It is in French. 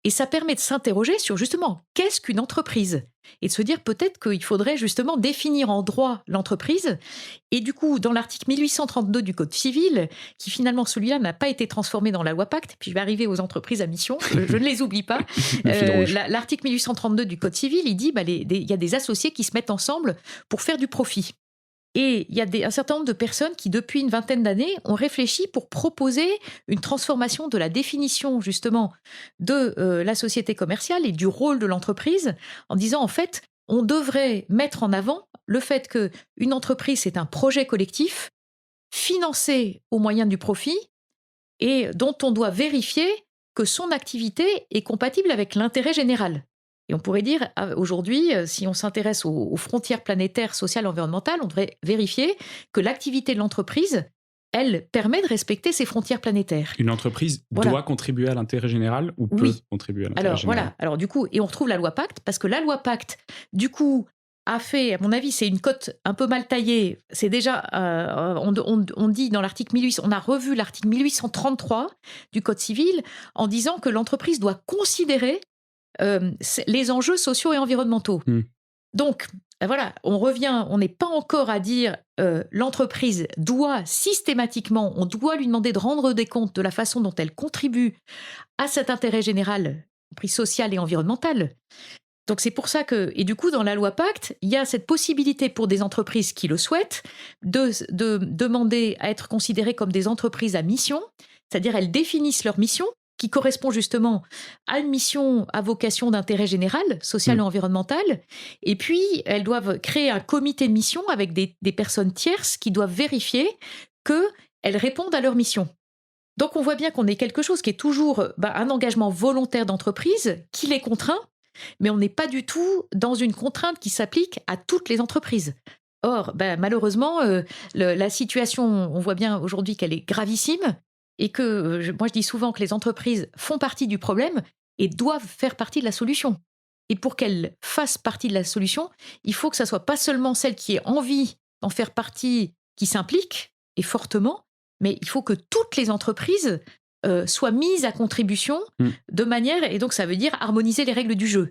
Et ça permet de s'interroger sur justement qu'est-ce qu'une entreprise et de se dire peut-être qu'il faudrait justement définir en droit l'entreprise. Et du coup, dans l'article 1832 du Code civil, qui finalement celui-là n'a pas été transformé dans la loi Pacte, puis je vais arriver aux entreprises à mission, je ne les oublie pas. Le fil rouge. L'article 1832 du Code civil, il dit il y a des associés qui se mettent ensemble pour faire du profit. Et il y a un certain nombre de personnes qui, depuis une vingtaine d'années, ont réfléchi pour proposer une transformation de la définition, justement, de la société commerciale et du rôle de l'entreprise, en disant, en fait, on devrait mettre en avant le fait qu'une entreprise, c'est un projet collectif, financé au moyen du profit, et dont on doit vérifier que son activité est compatible avec l'intérêt général. Et on pourrait dire, aujourd'hui, si on s'intéresse aux frontières planétaires, sociales, environnementales, on devrait vérifier que l'activité de l'entreprise, elle, permet de respecter ces frontières planétaires. Une entreprise Voilà. doit contribuer à l'intérêt général ou peut Oui. contribuer à l'intérêt Alors général? voilà, alors du coup, et on retrouve la loi Pacte, parce que la loi Pacte, du coup, a fait, à mon avis, c'est une cote un peu mal taillée. C'est déjà, on dit dans l'article 1800, on a revu l'article 1833 du Code civil en disant que l'entreprise doit considérer les enjeux sociaux et environnementaux. Donc, voilà, on revient, on n'est pas encore à dire l'entreprise doit systématiquement, on doit lui demander de rendre des comptes de la façon dont elle contribue à cet intérêt général, compris social et environnemental. Donc c'est pour ça que, et du coup dans la loi Pacte, il y a cette possibilité pour des entreprises qui le souhaitent de demander à être considérées comme des entreprises à mission, c'est-à-dire elles définissent leur mission, qui correspond justement à une mission à vocation d'intérêt général, social et environnemental. Et puis, elles doivent créer un comité de mission avec des personnes tierces qui doivent vérifier qu'elles répondent à leur mission. Donc, on voit bien qu'on est quelque chose qui est toujours un engagement volontaire d'entreprise qui les contraint, mais on n'est pas du tout dans une contrainte qui s'applique à toutes les entreprises. Or, malheureusement, la situation, on voit bien aujourd'hui qu'elle est gravissime. Et que, moi je dis souvent que les entreprises font partie du problème et doivent faire partie de la solution. Et pour qu'elles fassent partie de la solution, il faut que ça soit pas seulement celle qui ait envie d'en faire partie, qui s'implique, et fortement, mais il faut que toutes les entreprises soient mises à contribution de manière, et donc ça veut dire harmoniser les règles du jeu.